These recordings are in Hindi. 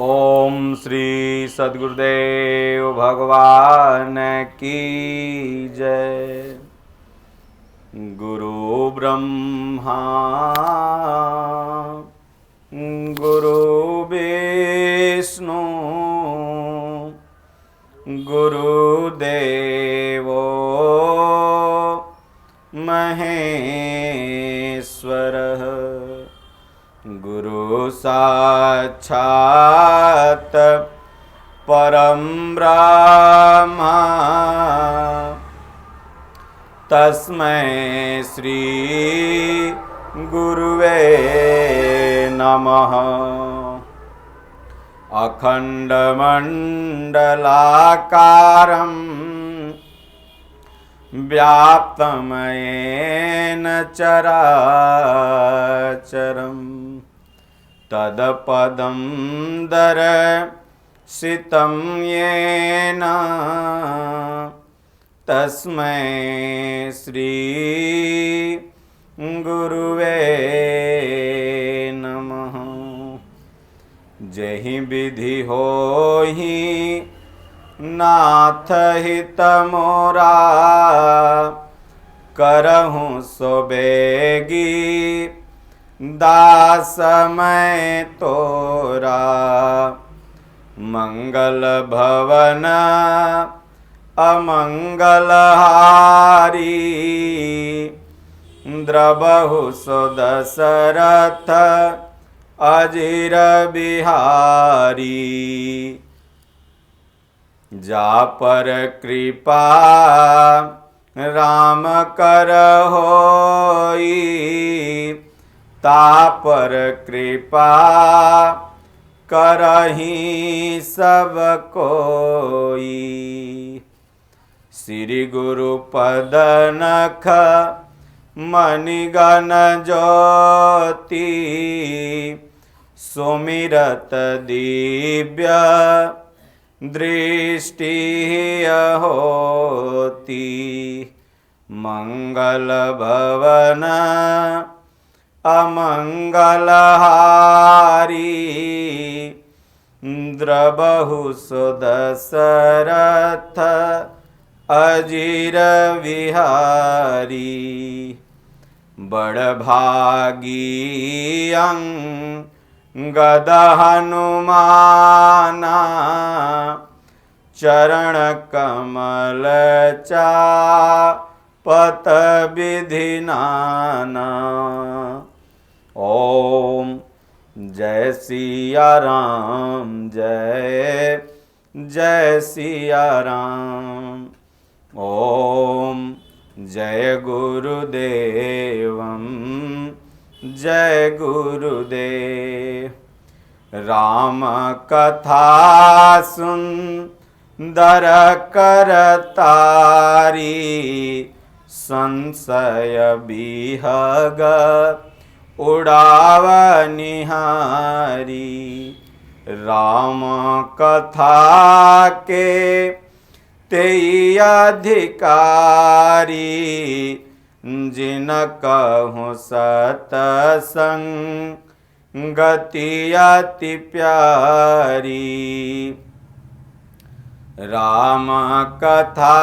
ओम श्री सद्गुरुदेव भगवान की जय। गुरु ब्रह्मा गुरु विष्णु गुरुदेवो महेश्वरः। गुरु साक्षात् परं ब्रह्म तस्मै श्री गुरुवे नमः। अखण्डमण्डलाकारं व्याप्तमयेन चराचरं तदपदं दर्शितं येन तस्मै श्री गुरुवे नमः। जहि विधि होहि नाथ हित मोरा करहूँ सो बेगी दास मैं तोरा। मंगल भवन अमंगल हारी द्रबहु सो दशरथ अजिर बिहारी। जा पर कृपा राम कर होई ता पर कृपा करहि सब कोई। श्री गुरु पद नख मणिगण ज्योति सुमिरत दिव्य दृष्टि होती। मंगल भवन अमंगल हारी द्रबहु सो दशरथ अजिर विहारी। बड़भागी अंगद हनुमाना चरण कमल चापत विधि नाना। ओम जय सिया राम जय जय सिया राम। ओम जय गुरुदेवं जय गुरुदेव। राम कथा सुंदर करतारी संशय बिहग उड़ाव निहारी। राम कथा के तेई अधिकारी जिन कहूँ सतसंगति अति प्यारी। राम कथा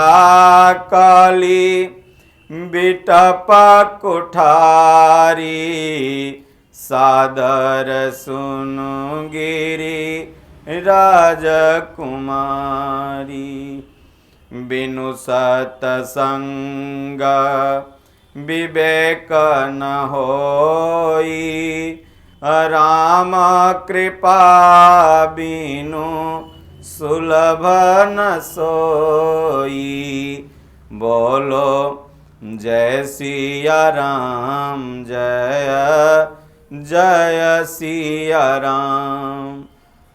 काली बिटप कुठारी सादर सुनु गिरी राजकुमारी। बिनु सतसंग विवेक न होई राम कृपा बिनु सुलभ न सोई। बोलो जय सिया राम जय जय सिया राम।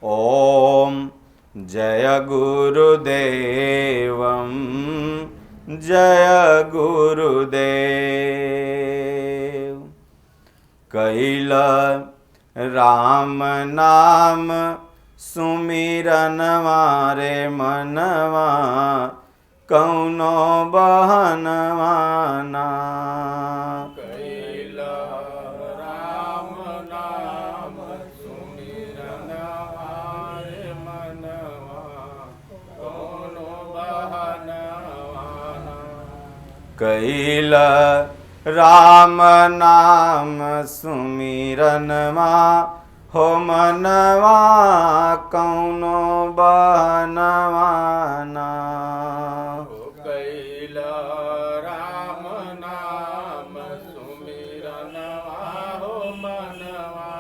ओम जय गुरुदेवं जय गुरुदेव। कैल राम नाम सुमिरन मारे मनवा कौनो बहनवाना। कैल राम नाम सुमिरन कैल राम नाम सुमिरनमा हो मनवा कौनो बनवाना। कैल राम नाम सुमिरनवा हो मनवा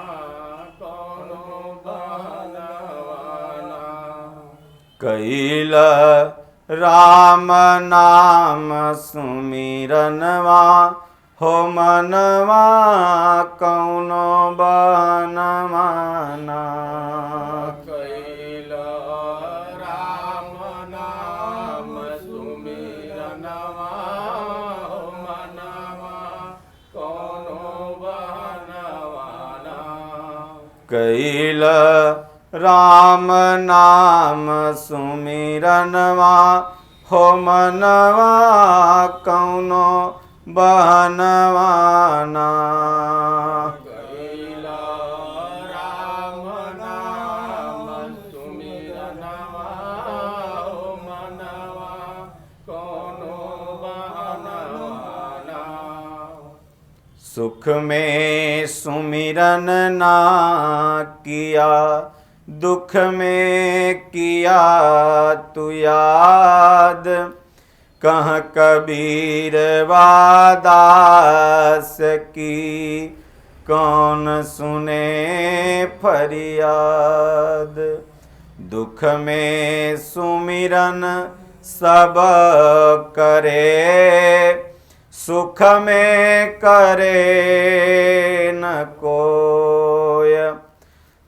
कौनो बनवाना। कैल राम नाम सुमिरनवा हो मनवा कौनो बनवाना। कैल राम नाम सुमिरनवा हो मनवा कौनो बनवाना। कैल राम नाम सुमिरनवा हो मनवा कौनो बनवाना। कैल राम नाम सुमिरनवा हो मनवा कौनो बनवाना। सुख में सुमिरन ना किया दुख में किया तू याद। कह कबीर वादास की कौन सुने फरियाद। दुख में सुमिरन सब करे सुख में करे न कोय।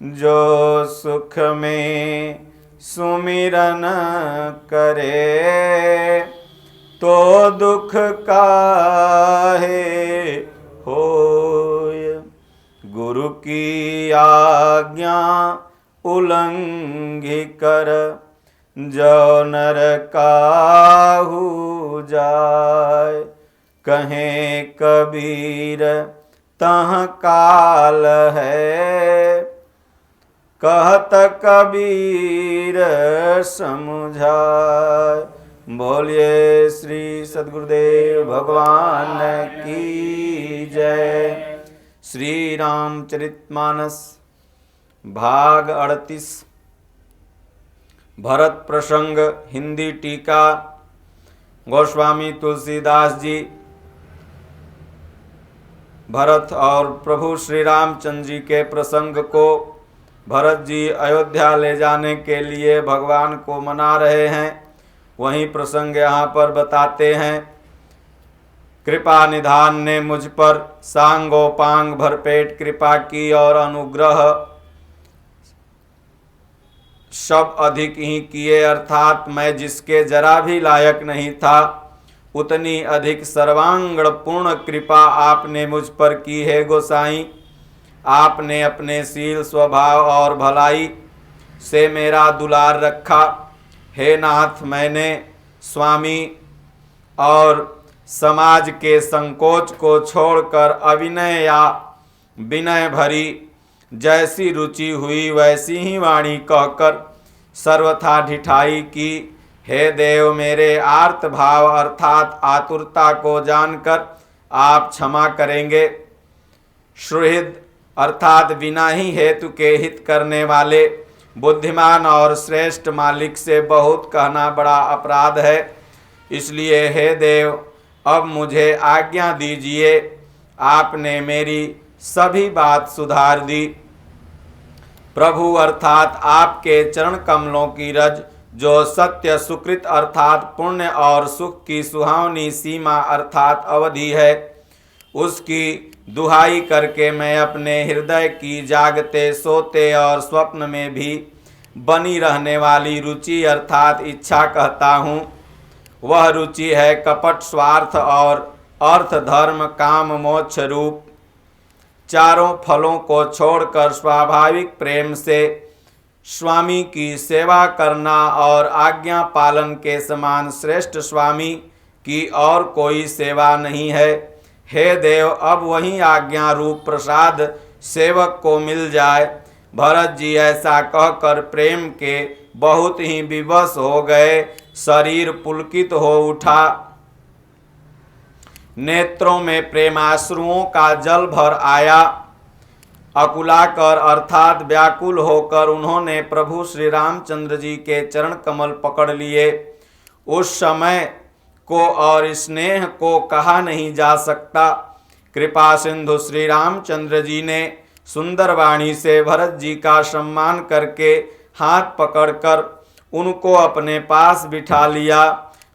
जो सुख में सुमिरन करे तो दुख काहे होय। गुरु की आज्ञा उल्लंघि कर जो नर काहू जाय। कहें कबीर तह काल है कहत कबीर समझाय। बोलिए श्री सद्गुरुदेव भगवान की जय। श्री रामचरितमानस भाग 38 भरत प्रसंग हिंदी टीका गोस्वामी तुलसीदास जी भरत और प्रभु श्री रामचंद्र जी के प्रसंग को भरत जी अयोध्या ले जाने के लिए भगवान को मना रहे हैं। वही प्रसंग यहाँ पर बताते हैं। कृपा निधान ने मुझ पर सांगोपांग भरपेट कृपा की और अनुग्रह सब अधिक ही किए, अर्थात मैं जिसके जरा भी लायक नहीं था उतनी अधिक सर्वांगण पूर्ण कृपा आपने मुझ पर की है गोसाई। आपने अपने शील स्वभाव और भलाई से मेरा दुलार रखा। हे नाथ, मैंने स्वामी और समाज के संकोच को छोड़कर अविनय या विनय भरी जैसी रुचि हुई वैसी ही वाणी कहकर सर्वथा ढिठाई की। हे देव, मेरे आर्त भाव अर्थात आतुरता को जानकर आप क्षमा करेंगे। सुहृद अर्थात बिना ही हेतु के हित करने वाले बुद्धिमान और श्रेष्ठ मालिक से बहुत कहना बड़ा अपराध है। इसलिए हे देव, अब मुझे आज्ञा दीजिए। आपने मेरी सभी बात सुधार दी। प्रभु अर्थात आपके चरण कमलों की रज जो सत्य सुकृत अर्थात पुण्य और सुख की सुहावनी सीमा अर्थात अवधि है, उसकी दुहाई करके मैं अपने हृदय की जागते सोते और स्वप्न में भी बनी रहने वाली रुचि अर्थात इच्छा कहता हूँ। वह रुचि है कपट स्वार्थ और अर्थ धर्म काम मोक्ष रूप चारों फलों को छोड़कर स्वाभाविक प्रेम से स्वामी की सेवा करना और आज्ञा पालन के समान श्रेष्ठ स्वामी की और कोई सेवा नहीं है। हे देव, अब वही आज्ञा रूप प्रसाद सेवक को मिल जाए। भरत जी ऐसा कहकर प्रेम के बहुत ही विवश हो गए। शरीर पुलकित हो उठा। नेत्रों में प्रेमाश्रुओं का जल भर आया। अकुलाकर अर्थात व्याकुल होकर उन्होंने प्रभु श्री रामचंद्र जी के चरण कमल पकड़ लिए। उस समय को और स्नेह को कहा नहीं जा सकता। कृपा सिंधु श्री रामचंद्र जी ने सुंदर वाणी से भरत जी का सम्मान करके हाथ पकड़कर उनको अपने पास बिठा लिया।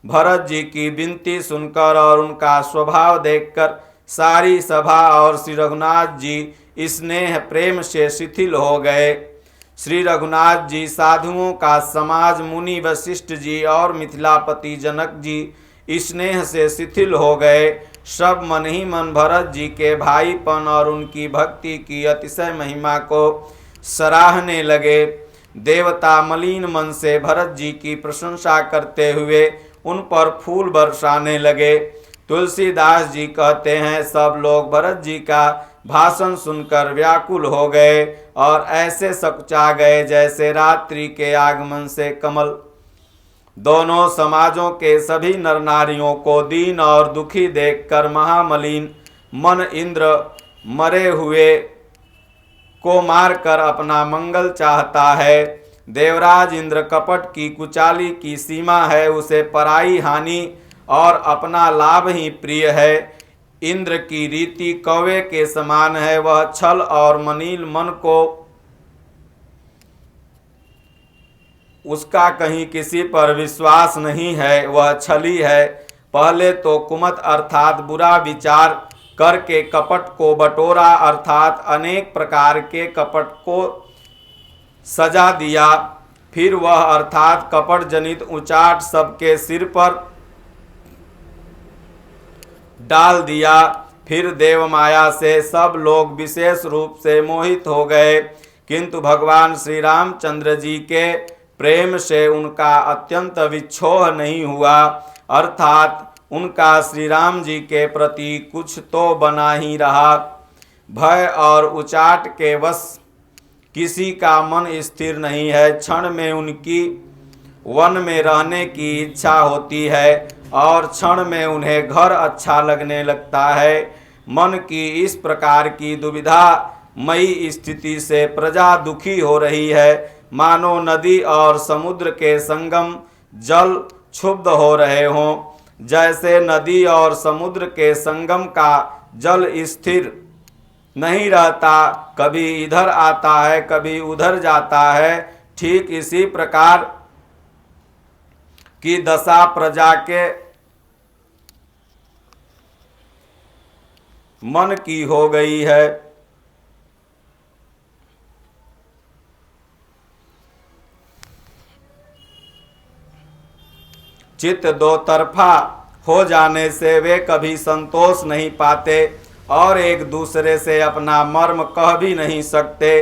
भरत जी की विनती सुनकर और उनका स्वभाव देखकर सारी सभा और श्री रघुनाथ जी स्नेह प्रेम से शिथिल हो गए। श्री रघुनाथ जी, साधुओं का समाज, मुनि वशिष्ठ जी और मिथिलापति जनक जी स्नेह से शिथिल हो गए। सब मन ही मन भरत जी के भाईपन और उनकी भक्ति की अतिशय महिमा को सराहने लगे। देवता मलिन मन से भरत जी की प्रशंसा करते हुए उन पर फूल बरसाने लगे। तुलसीदास जी कहते हैं, सब लोग भरत जी का भाषण सुनकर व्याकुल हो गए और ऐसे सकुचा गए जैसे रात्रि के आगमन से कमल। दोनों समाजों के सभी नर नारियों को दीन और दुखी देखकर महामलिन मन इंद्र मरे हुए को मारकर अपना मंगल चाहता है। देवराज इंद्र कपट की कुचाली की सीमा है, उसे पराई हानि और अपना लाभ ही प्रिय है। इंद्र की रीति कौवे के समान है, वह छल और मनील मन को उसका कहीं किसी पर विश्वास नहीं है, वह छली है। पहले तो कुमत अर्थात बुरा विचार करके कपट को बटोरा अर्थात अनेक प्रकार के कपट को सजा दिया। फिर वह अर्थात कपट जनित उचाट सबके सिर पर डाल दिया। फिर देव माया से सब लोग विशेष रूप से मोहित हो गए, किंतु भगवान श्री रामचंद्र जी के प्रेम से उनका अत्यंत विक्षोभ नहीं हुआ, अर्थात उनका श्री राम जी के प्रति कुछ तो बना ही रहा। भय और उचाट के वश किसी का मन स्थिर नहीं है। क्षण में उनकी वन में रहने की इच्छा होती है और क्षण में उन्हें घर अच्छा लगने लगता है। मन की इस प्रकार की दुविधा मई स्थिति से प्रजा दुखी हो रही है, मानो नदी और समुद्र के संगम जल क्षुब्ध हो रहे हों। जैसे नदी और समुद्र के संगम का जल स्थिर नहीं रहता, कभी इधर आता है कभी उधर जाता है, ठीक इसी प्रकार की दशा प्रजा के मन की हो गई है। चित्त दो तरफा हो जाने से वे कभी संतोष नहीं पाते और एक दूसरे से अपना मर्म कह भी नहीं सकते।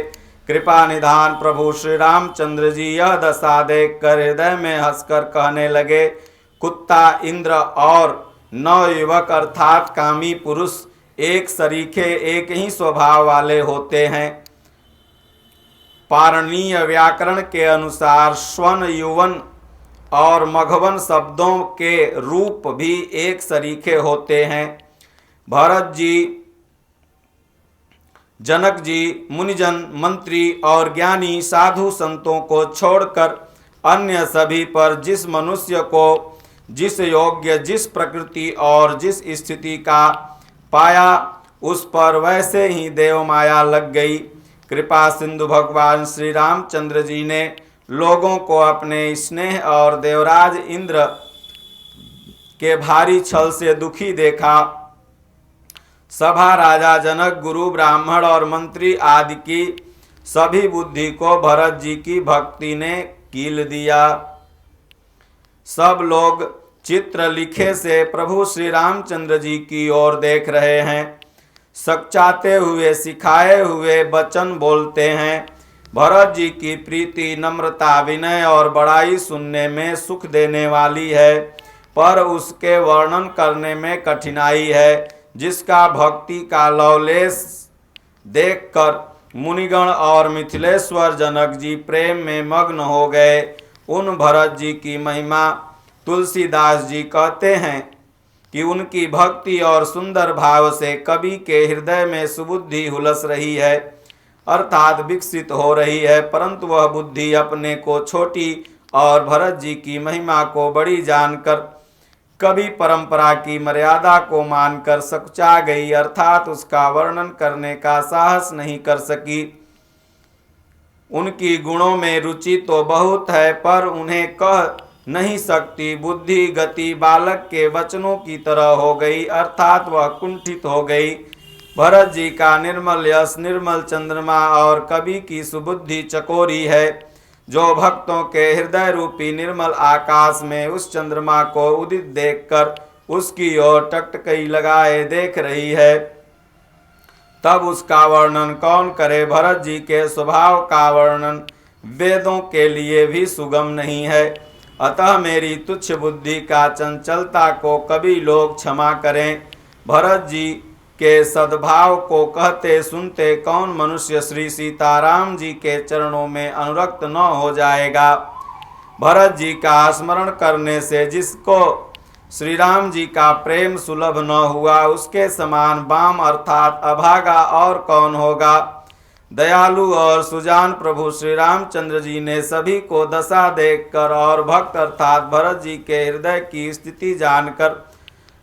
कृपा निधान प्रभु श्री रामचंद्र जी यह दशा देख कर हृदय में हंसकर कहने लगे, कुत्ता इंद्र और नवयुवक अर्थात कामी पुरुष एक सरीखे एक ही स्वभाव वाले होते हैं। पारणीय व्याकरण के अनुसार स्वन, युवन और मघवन शब्दों के रूप भी एक सरीखे होते हैं। भरत जी, जनक जी, मुनिजन, मंत्री और ज्ञानी साधु संतों को छोड़कर अन्य सभी पर जिस मनुष्य को जिस योग्य, जिस प्रकृति और जिस स्थिति का पाया, उस पर वैसे ही देव माया लग गई। कृपा सिंधु भगवान श्री रामचंद्र जी ने लोगों को अपने स्नेह और देवराज इंद्र के भारी छल से दुखी देखा। सभा, राजा जनक, गुरु, ब्राह्मण और मंत्री आदि की सभी बुद्धि को भरत जी की भक्ति ने कील दिया। सब लोग चित्र लिखे से प्रभु श्री रामचंद्र जी की ओर देख रहे हैं, सकचाते हुए सिखाए हुए वचन बोलते हैं। भरत जी की प्रीति, नम्रता, विनय और बड़ाई सुनने में सुख देने वाली है, पर उसके वर्णन करने में कठिनाई है, जिसका भक्ति का लवलेश देखकर मुनिगण और मिथिलेश्वर जनक जी प्रेम में मग्न हो गए। उन भरत जी की महिमा तुलसीदास जी कहते हैं कि उनकी भक्ति और सुंदर भाव से कवि के हृदय में सुबुद्धि हुलस रही है, अर्थात विकसित हो रही है, परंतु वह बुद्धि अपने को छोटी और भरत जी की महिमा को बड़ी जानकर कवि परंपरा की मर्यादा को मानकर सकुचा गई, अर्थात उसका वर्णन करने का साहस नहीं कर सकी। उनकी गुणों में रुचि तो बहुत है, पर उन्हें कह नहीं सकती। बुद्धि गति बालक के वचनों की तरह हो गई, अर्थात वह कुंठित हो गई। भरत जी का निर्मल यश निर्मल चंद्रमा और कवि की सुबुद्धि चकोरी है, जो भक्तों के हृदय रूपी निर्मल आकाश में उस चंद्रमा को उदित देखकर उसकी ओर टकटकी लगाए देख रही है। तब उसका वर्णन कौन करे। भरत जी के स्वभाव का वर्णन वेदों के लिए भी सुगम नहीं है। अतः मेरी तुच्छ बुद्धि का चंचलता को कवि लोग क्षमा करें। भरत जी के सद्भाव को कहते सुनते कौन मनुष्य श्री सीताराम जी के चरणों में अनुरक्त न हो जाएगा। भरत जी का स्मरण करने से जिसको श्री राम जी का प्रेम सुलभ न हुआ, उसके समान बाम अर्थात अभागा और कौन होगा। दयालु और सुजान प्रभु श्री रामचंद्र जी ने सभी को दशा देखकर और भक्त अर्थात भरत जी के हृदय की स्थिति जानकर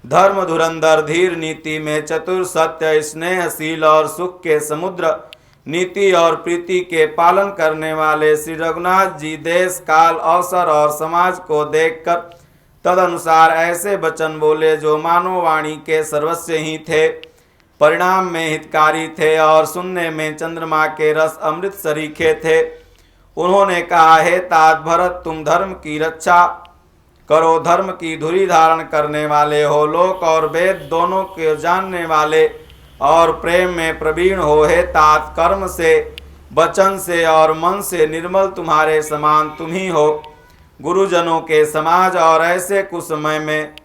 धर्म धुरंधर धीर नीति में चतुर सत्य स्नेहशील और सुख के समुद्र नीति और प्रीति के पालन करने वाले श्री रघुनाथ जी देश काल अवसर और समाज को देखकर तदनुसार ऐसे वचन बोले जो मानव वाणी के सर्वस्व ही थे, परिणाम में हितकारी थे और सुनने में चंद्रमा के रस अमृत सरीखे थे। उन्होंने कहा, हे तात भरत, तुम धर्म की रक्षा करो, धर्म की धुरी धारण करने वाले हो, लोक और वेद दोनों के जानने वाले और प्रेम में प्रवीण हो। हे तात, कर्म से वचन से और मन से निर्मल तुम्हारे समान तुम ही हो। गुरुजनों के समाज और ऐसे कुसमय में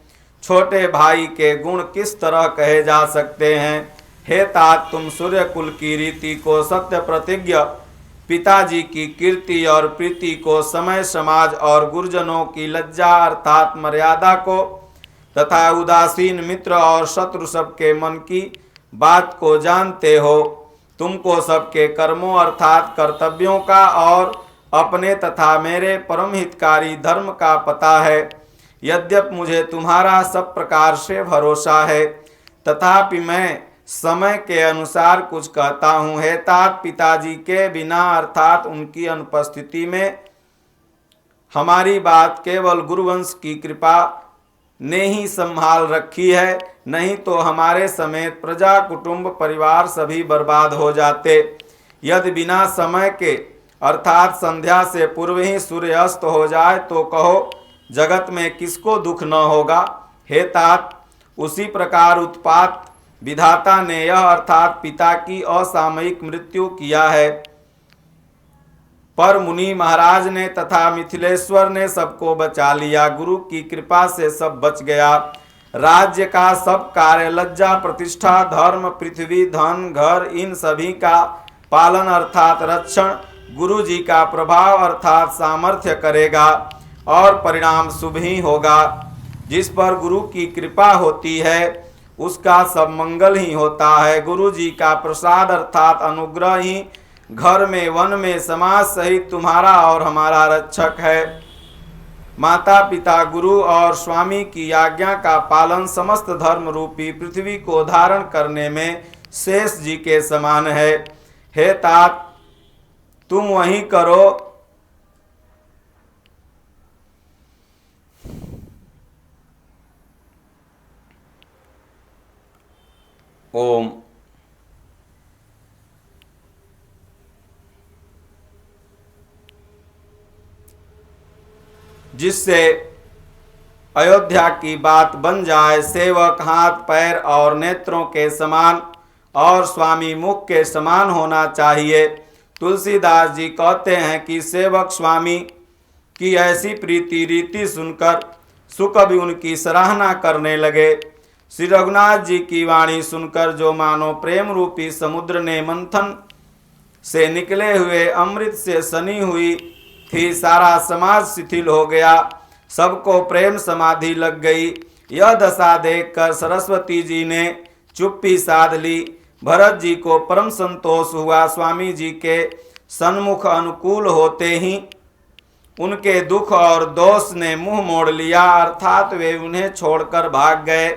छोटे भाई के गुण किस तरह कहे जा सकते हैं। हे तात, तुम सूर्य कुल की रीति को सत्य प्रतिज्ञ पिताजी की कीर्ति और प्रीति को समय समाज और गुरुजनों की लज्जा अर्थात मर्यादा को तथा उदासीन मित्र और शत्रु सबके मन की बात को जानते हो। तुमको सबके कर्मों अर्थात कर्तव्यों का और अपने तथा मेरे परम हितकारी धर्म का पता है। यद्यपि मुझे तुम्हारा सब प्रकार से भरोसा है, तथापि मैं समय के अनुसार कुछ कहता हूँ। हे तात, पिताजी के बिना अर्थात उनकी अनुपस्थिति में हमारी बात केवल गुरुवंश की कृपा ने ही संभाल रखी है, नहीं तो हमारे समेत प्रजा कुटुंब परिवार सभी बर्बाद हो जाते। यदि बिना समय के अर्थात संध्या से पूर्व ही सूर्य अस्त हो जाए तो कहो जगत में किसको दुख न होगा। हे तात, उसी प्रकार उत्पात विधाता ने यह अर्थात पिता की असामयिक मृत्यु किया है, पर मुनि महाराज ने तथा मिथिलेश्वर ने सबको बचा लिया। गुरु की कृपा से सब बच गया। राज्य का सब कार्य, लज्जा प्रतिष्ठा धर्म पृथ्वी धन घर, इन सभी का पालन अर्थात रक्षण गुरु जी का प्रभाव अर्थात सामर्थ्य करेगा और परिणाम शुभ ही होगा। जिस पर गुरु की कृपा होती है उसका सब मंगल ही होता है। गुरु जी का प्रसाद अर्थात अनुग्रह ही घर में वन में समाज सहित तुम्हारा और हमारा रक्षक है। माता पिता गुरु और स्वामी की आज्ञा का पालन समस्त धर्म रूपी पृथ्वी को धारण करने में शेष जी के समान है। हे तात, तुम वही करो। ओम। जिससे अयोध्या की बात बन जाए। सेवक हाथ पैर और नेत्रों के समान और स्वामी मुख के समान होना चाहिए। तुलसीदास जी कहते हैं कि सेवक स्वामी की ऐसी प्रीति रीति सुनकर सुकवि उनकी सराहना करने लगे। श्री रघुनाथ जी की वाणी सुनकर जो मानो प्रेम रूपी समुद्र ने मंथन से निकले हुए अमृत से सनी हुई थी, सारा समाज शिथिल हो गया, सबको प्रेम समाधि लग गई। यह दशा देखकर सरस्वती जी ने चुप्पी साध ली। भरत जी को परम संतोष हुआ। स्वामी जी के सन्मुख अनुकूल होते ही उनके दुख और दोष ने मुंह मोड़ लिया, अर्थात वे उन्हें छोड़कर भाग गए।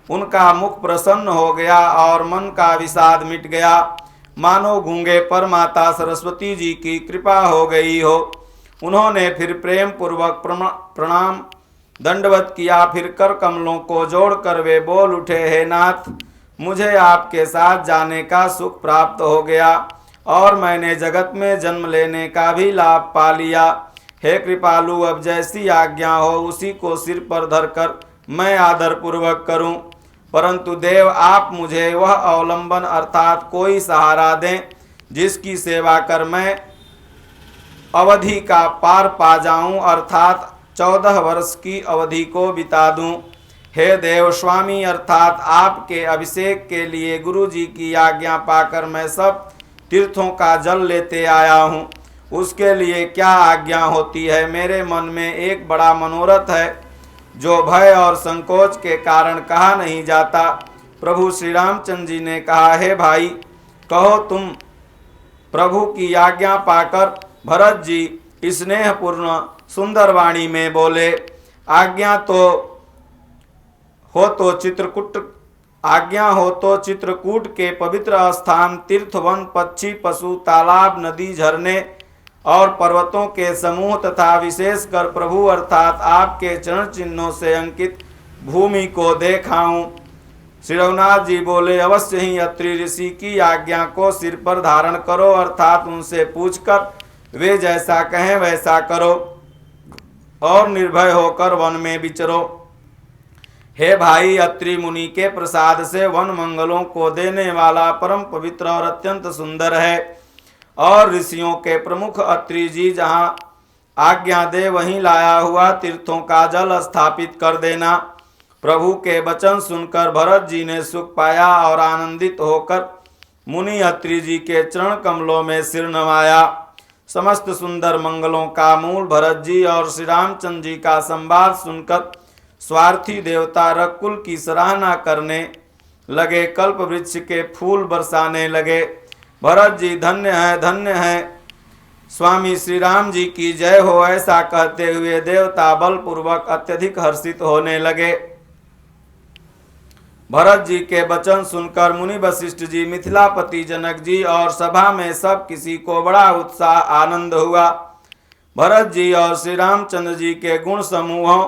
उनका मुख प्रसन्न हो गया और मन का विषाद मिट गया, मानो गूंगे पर माता सरस्वती जी की कृपा हो गई हो। उन्होंने फिर प्रेम पूर्वक प्रणाम दंडवत किया। फिर कर कमलों को जोड़कर वे बोल उठे, हे नाथ, मुझे आपके साथ जाने का सुख प्राप्त हो गया और मैंने जगत में जन्म लेने का भी लाभ पा लिया। हे कृपालु, अब जैसी आज्ञा हो उसी को सिर पर धरकर मैं आदर पूर्वक करूं। परंतु देव, आप मुझे वह अवलंबन अर्थात कोई सहारा दें जिसकी सेवा कर मैं अवधि का पार पा जाऊं, अर्थात 14 वर्ष की अवधि को बिता दूं। हे देव स्वामी, अर्थात आपके अभिषेक के लिए गुरु जी की आज्ञा पाकर मैं सब तीर्थों का जल लेते आया हूँ। उसके लिए क्या आज्ञा होती है? मेरे मन में एक बड़ा मनोरथ है जो भय और संकोच के कारण कहा नहीं जाता। प्रभु श्री रामचंद्र जी ने कहा, हे भाई, कहो तुम। प्रभु की आज्ञा पाकर भरत जी स्नेहपूर्ण सुंदर वाणी में बोले, आज्ञा हो तो चित्रकूट के पवित्र स्थान, तीर्थ, वन, पक्षी, पशु, तालाब, नदी, झरने और पर्वतों के समूह तथा विशेषकर प्रभु अर्थात आपके चरण चिन्हों से अंकित भूमि को देखाऊं। श्री रघुनाथ जी बोले, अवश्य ही अत्रि ऋषि की आज्ञा को सिर पर धारण करो, अर्थात उनसे पूछकर वे जैसा कहें वैसा करो और निर्भय होकर वन में विचरो। हे भाई, अत्रि मुनि के प्रसाद से वन मंगलों को देने वाला परम पवित्र और अत्यंत सुंदर है और ऋषियों के प्रमुख अत्रि जी जहाँ आज्ञा दे वहीं लाया हुआ तीर्थों का जल स्थापित कर देना। प्रभु के वचन सुनकर भरत जी ने सुख पाया और आनंदित होकर मुनि अत्रि जी के चरण कमलों में सिर नवाया। समस्त सुंदर मंगलों का मूल भरत जी और श्री रामचंद्र जी का संवाद सुनकर स्वार्थी देवता रकुल की सराहना करने लगे, कल्प वृक्ष के फूल बरसाने लगे। भरत जी धन्य है, धन्य है, स्वामी श्री राम जी की जय हो, ऐसा कहते हुए देवता बलपूर्वक अत्यधिक हर्षित होने लगे। भरत जी के वचन सुनकर मुनि वशिष्ठ जी, मिथिलापति जनक जी और सभा में सब किसी को बड़ा उत्साह आनंद हुआ। भरत जी और श्री रामचंद्र जी के गुण समूहों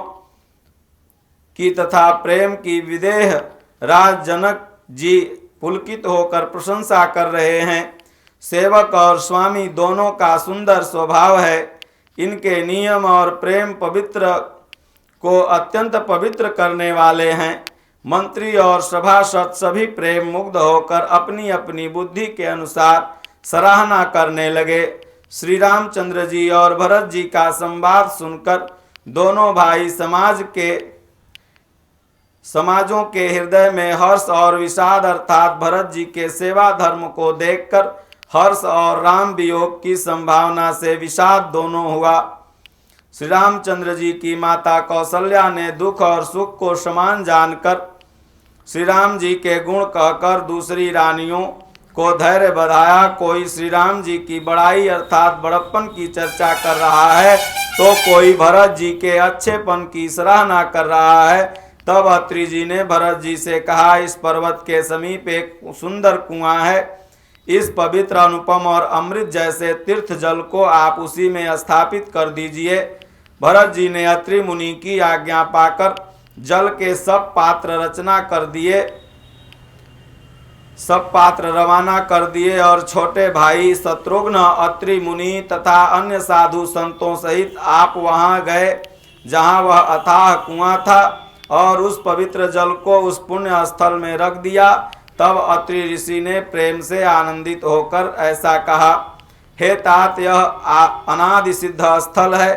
की तथा प्रेम की विदेह राज जनक जी पुलकित होकर प्रशंसा कर रहे हैं। सेवक और स्वामी दोनों का सुंदर स्वभाव है। इनके नियम और प्रेम पवित्र को अत्यंत पवित्र करने वाले हैं। मंत्री और सभासद सभी प्रेम मुग्ध होकर अपनी अपनी बुद्धि के अनुसार सराहना करने लगे। श्री रामचंद्र जी और भरत जी का संवाद सुनकर दोनों भाई समाजों के हृदय में हर्ष और विषाद अर्थात भरत जी के सेवा धर्म को देखकर हर्ष और राम वियोग की संभावना से विषाद दोनों हुआ। श्री रामचंद्र जी की माता कौशल्या ने दुख और सुख को समान जानकर श्री राम जी के गुण कहकर दूसरी रानियों को धैर्य बधाया। कोई श्री राम जी की बड़ाई अर्थात बड़प्पन की चर्चा कर रहा है तो कोई भरत जी के अच्छेपन की सराहना कर रहा है। तब अत्रि जी ने भरत जी से कहा, इस पर्वत के समीप एक सुंदर कुआं है। इस पवित्र अनुपम और अमृत जैसे तीर्थ जल को आप उसी में स्थापित कर दीजिए। भरत जी ने अत्रि मुनि की आज्ञा पाकर जल के सब पात्र रवाना कर दिए और छोटे भाई शत्रुघ्न, अत्रि मुनि तथा अन्य साधु संतों सहित आप वहां गए जहां वह अथाह कुआं था और उस पवित्र जल को उस पुण्य स्थल में रख दिया। तब अत्रि ऋषि ने प्रेम से आनंदित होकर ऐसा कहा, हे तात, यह अनादि सिद्ध स्थल है।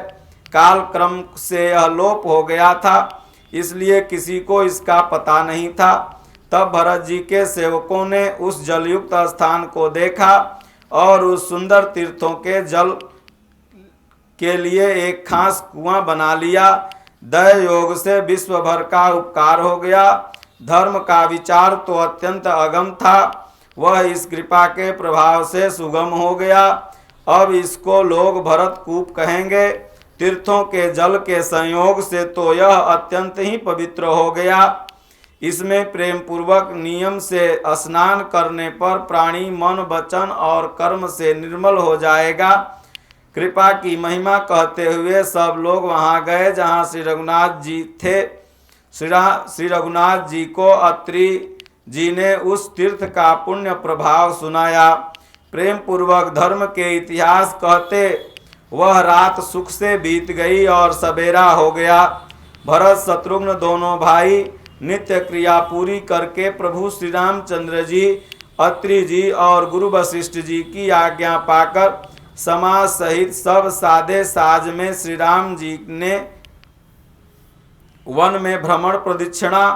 काल क्रम से यह लोप हो गया था, इसलिए किसी को इसका पता नहीं था। तब भरत जी के सेवकों ने उस जलयुक्त स्थान को देखा और उस सुंदर तीर्थों के जल के लिए एक खास कुआं बना लिया दया योग से विश्व भर का उपकार हो गया। धर्म का विचार तो अत्यंत अगम था, वह इस कृपा के प्रभाव से सुगम हो गया। अब इसको लोग भरतकूप कहेंगे। तीर्थों के जल के संयोग से तो यह अत्यंत ही पवित्र हो गया। इसमें प्रेम पूर्वक नियम से स्नान करने पर प्राणी मन वचन और कर्म से निर्मल हो जाएगा। कृपा की महिमा कहते हुए सब लोग वहां गए जहां श्री रघुनाथ जी थे। श्री रघुनाथ जी को अत्रि जी ने उस तीर्थ का पुण्य प्रभाव सुनाया। प्रेम पूर्वक धर्म के इतिहास कहते वह रात सुख से बीत गई और सवेरा हो गया। भरत शत्रुघ्न दोनों भाई नित्य क्रिया पूरी करके प्रभु श्री रामचंद्र जी, अत्रि जी और गुरु वशिष्ठ जी की आज्ञा पाकर समाज सहित सब सादे साज में श्री राम जी ने वन में भ्रमण प्रदक्षिणा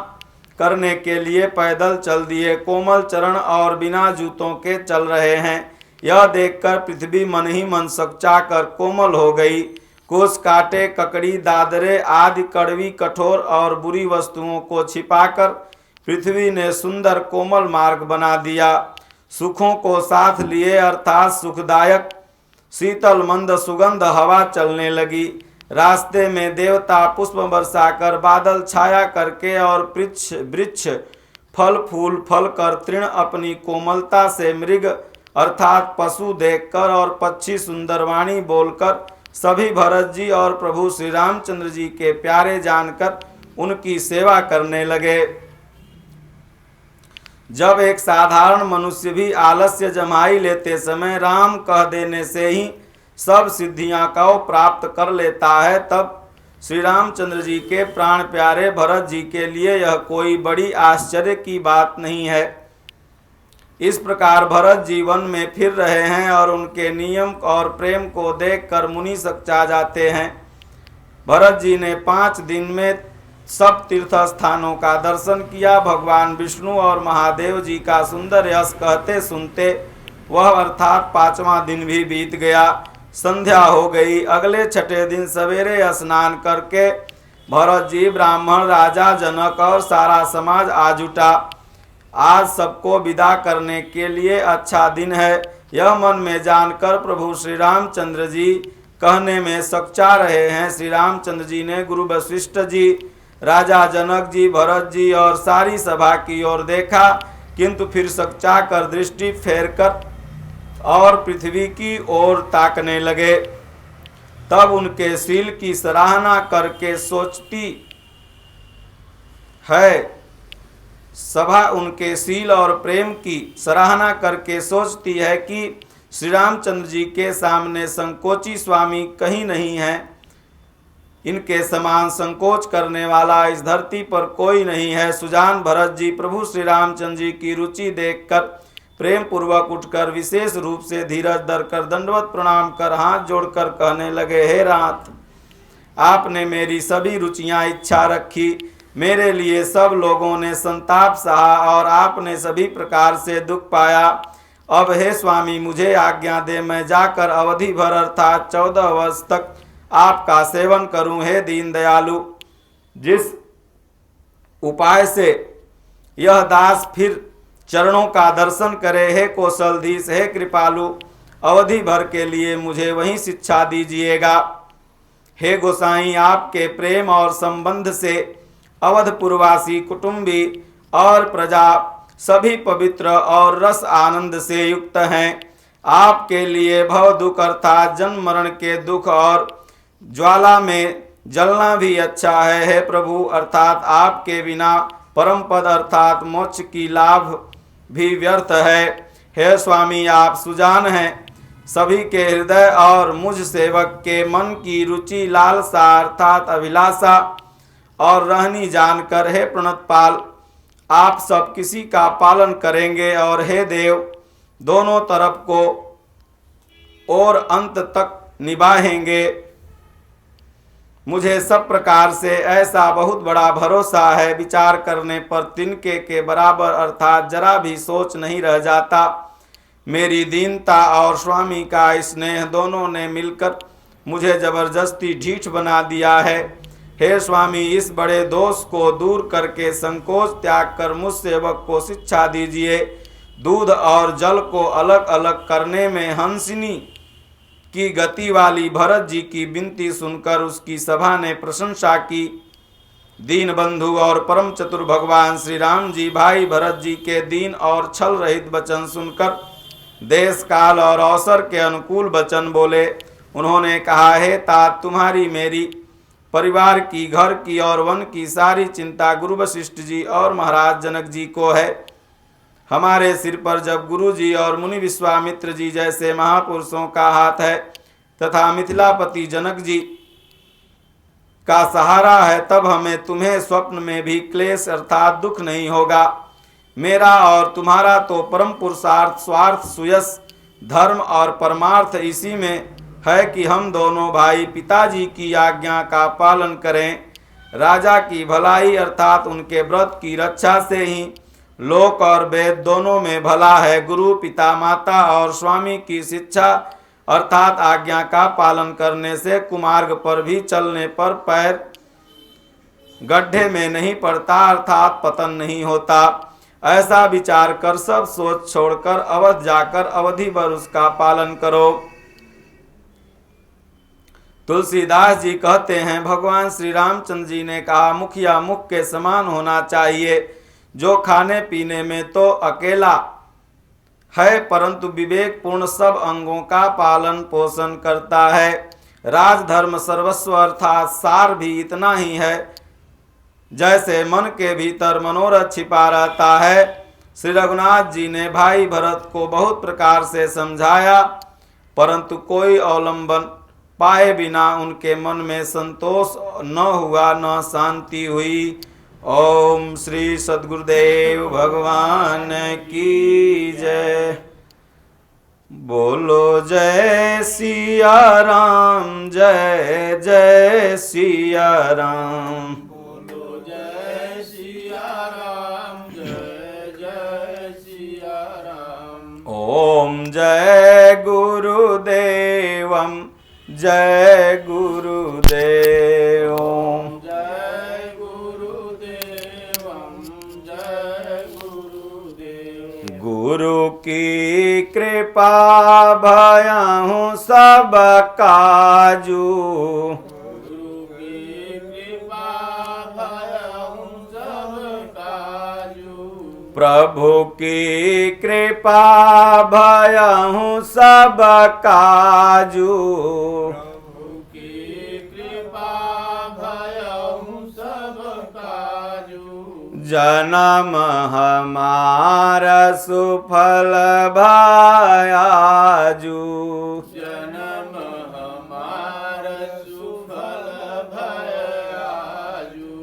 करने के लिए पैदल चल दिए। कोमल चरण और बिना जूतों के चल रहे हैं, यह देखकर पृथ्वी मन ही मन सकचा कर कोमल हो गई। कुश, कांटे, ककड़ी, दादरे आदि कड़वी, कठोर और बुरी वस्तुओं को छिपाकर पृथ्वी ने सुंदर कोमल मार्ग बना दिया। सुखों को साथ लिए अर्थात सुखदायक शीतल मंद सुगंध हवा चलने लगी। रास्ते में देवता पुष्प बरसाकर, बादल छाया करके और वृक्ष फल फूल फल कर, तृण अपनी कोमलता से, मृग अर्थात पशु देखकर और पक्षी सुंदरवाणी बोलकर सभी भरत जी और प्रभु श्री रामचंद्र जी के प्यारे जानकर उनकी सेवा करने लगे। जब एक साधारण मनुष्य भी आलस्य जमाई लेते समय राम कह देने से ही सब सिद्धियां को प्राप्त कर लेता है, तब श्री रामचंद्र जी के प्राण प्यारे भरत जी के लिए यह कोई बड़ी आश्चर्य की बात नहीं है। इस प्रकार भरत जीवन में फिर रहे हैं और उनके नियम और प्रेम को देखकर मुनि सकचा जाते हैं। भरत जी ने 5 दिन में सब तीर्थ स्थानों का दर्शन किया। भगवान विष्णु और महादेव जी का सुंदर यश कहते सुनते वह अर्थात 5वां दिन भी बीत गया। संध्या हो गई। अगले 6ठे दिन सवेरे स्नान करके भरत जी, ब्राह्मण, राजा जनक और सारा समाज आ जुटा। आज सबको विदा करने के लिए अच्छा दिन है, यह मन में जानकर प्रभु श्री रामचंद्र जी कहने में सकचा रहे हैं। श्री रामचंद्र जी ने गुरु वशिष्ठ जी, राजा जनक जी, भरत जी और सारी सभा की ओर देखा, किंतु फिर सकचा कर दृष्टि फेर कर और पृथ्वी की ओर ताकने लगे। तब उनके शील की सराहना करके सोचती है, सभा उनके शील और प्रेम की सराहना करके सोचती है कि श्री रामचंद्र जी के सामने संकोची स्वामी कहीं नहीं है। इनके समान संकोच करने वाला इस धरती पर कोई नहीं है। सुजान भरत जी प्रभु श्री रामचंद्र जी की रुचि देखकर प्रेम पूर्वक उठकर विशेष रूप से धीरज धरकर दंडवत प्रणाम कर हाथ जोड़कर कहने लगे, हे नाथ, आपने मेरी सभी रुचियां इच्छा रखी, मेरे लिए सब लोगों ने संताप सहा और आपने सभी प्रकार से दुख पाया। अब हे स्वामी, मुझे आज्ञा दे, मैं जाकर अवधि भर अर्थात 14 वर्ष तक आपका सेवन करूं। हे दीन दयालु, जिस उपाय से यह दास फिर चरणों का दर्शन करे, हे कौशलधीश, हे कृपालु, अवधि भर के लिए मुझे वही शिक्षा दीजिएगा। हे गोसाई, आपके प्रेम और संबंध से अवधपुरवासी, कुटुंबी और प्रजा सभी पवित्र और रस आनंद से युक्त हैं। आपके लिए भव दुख अर्थात जन्म मरण के दुख और ज्वाला में जलना भी अच्छा है। हे प्रभु, अर्थात आपके बिना परम पद अर्थात मोक्ष की लाभ भी व्यर्थ है। हे स्वामी, आप सुजान हैं, सभी के हृदय और मुझ सेवक के मन की रुचि, लालसा अर्थात अभिलाषा और रहनी जानकर हे प्रणतपाल, आप सब किसी का पालन करेंगे और हे देव, दोनों तरफ को और अंत तक निभाएंगे। मुझे सब प्रकार से ऐसा बहुत बड़ा भरोसा है, विचार करने पर तिनके के बराबर अर्थात जरा भी सोच नहीं रह जाता। मेरी दीनता और स्वामी का स्नेह दोनों ने मिलकर मुझे जबरदस्ती ढीठ बना दिया है। हे स्वामी, इस बड़े दोष को दूर करके संकोच त्याग कर मुझ सेवक को शिक्षा दीजिए। दूध और जल को अलग अलग करने में हंसिनी की गति वाली भरत जी की विनती सुनकर उसकी सभा ने प्रशंसा की। दीन बंधु और परम चतुर भगवान श्री राम जी भाई भरत जी के दीन और छल रहित वचन सुनकर देश काल और अवसर के अनुकूल वचन बोले। उन्होंने कहा, हे तात, तुम्हारी मेरी परिवार की, घर की और वन की सारी चिंता गुरु वशिष्ठ जी और महाराज जनक जी को है। हमारे सिर पर जब गुरु जी और मुनि विश्वामित्र जी जैसे महापुरुषों का हाथ है तथा मिथिलापति जनक जी का सहारा है, तब हमें तुम्हें स्वप्न में भी क्लेश अर्थात दुख नहीं होगा। मेरा और तुम्हारा तो परम पुरुषार्थ, स्वार्थ, सुयश, धर्म और परमार्थ इसी में है कि हम दोनों भाई पिताजी की आज्ञा का पालन करें। राजा की भलाई अर्थात उनके व्रत की रक्षा से ही लोक और वेद दोनों में भला है। गुरु, पिता, माता और स्वामी की शिक्षा अर्थात आज्ञा का पालन करने से कुमार्ग पर भी चलने पर पैर गड्ढे में नहीं पड़ता अर्थात पतन नहीं होता। ऐसा विचार कर सब सोच छोड़कर अवध जाकर अवधि भर उसका पालन करो। तुलसीदास जी कहते हैं, भगवान श्री रामचंद्र जी ने कहा, मुखिया मुख के समान होना चाहिए, जो खाने पीने में तो अकेला है परंतु विवेक पूर्ण सब अंगों का पालन पोषण करता है। राजधर्म सर्वस्व अर्थात सार भी इतना ही है जैसे मन के भीतर मनोरथ छिपा रहता है। श्री रघुनाथ जी ने भाई भरत को बहुत प्रकार से समझाया परंतु कोई अवलंबन पाए बिना उनके मन में संतोष न हुआ, न शांति हुई। ओम श्री सद्गुरुदेव भगवान की जय। बोलो जय सिया राम, जय जय सिया राम। बोलो जय सिया राम, जय जय सिया राम। ओम जय गुरुदेवम, जय गुरुदेव। ओम जय गुरुदेवम, जय गुरुदेव। गुरु की कृपा भयहु सब काजू, गुरु की कृपा भयहु सब काजू। प्रभु की कृपा भयहु सब काजू। प्रभु की कृपा भयहु सब काजू। जन्म हमारा सुफल भयाजू, जन्म हमार सुफल भयाजू।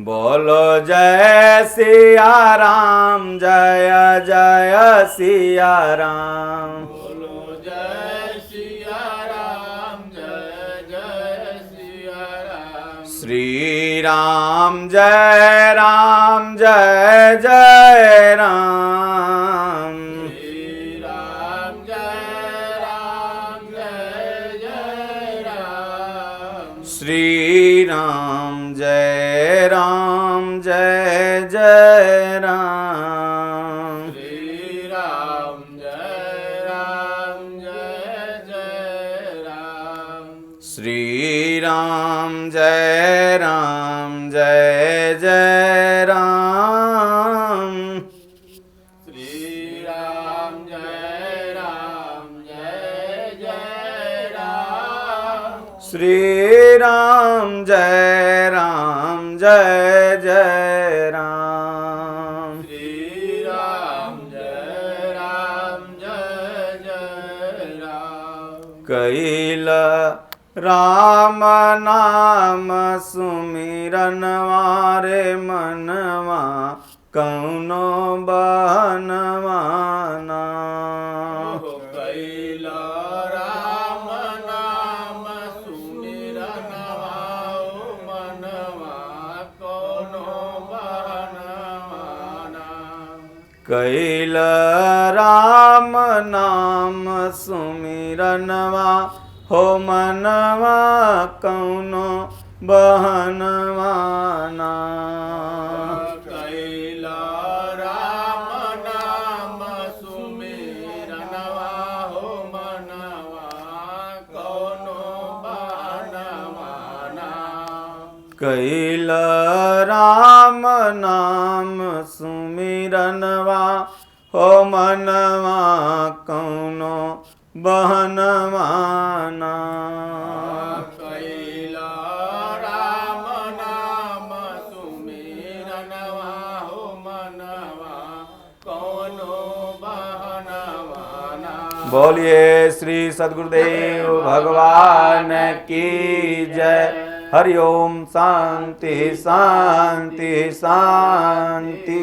बोलो जय सिया राम, जय जय सिया राम। बोलो जय सिया राम, जय जय सिया राम। श्री राम जय राम, जय जय राम। श्री राम जय राम, जय जय राम। श्री राम जय राम, जय जय राम। श्री राम जय राम, जय जय राम। श्री राम जय राम, जय जय राम। श्री राम जय राम, जय जय राम। श्री राम जय राम, जय जय राम। श्री राम जय राम, जय जय राम। कैल राम नाम सुमिरन वारे मनवा कौनो बहनवाना। कैला राम नाम सुमिरन वाओ मनवा कोनो बहनवाना। कैल राम नाम सुमिरनवा हो मनवा कौनो बहनवाना। कैला राम नाम सुमिरनवा हो मनवा कौनो बहनवाना। कैल राम नाम सुमिरनवा हो मनवा कौनो बहनवाना। कैला राम नाम सुमिरनवा हो मनवा कौनो बहनवाना। बोलिए श्री सद्गुरुदेव भगवान की जय। हरि ओम। शांति शांति शांति।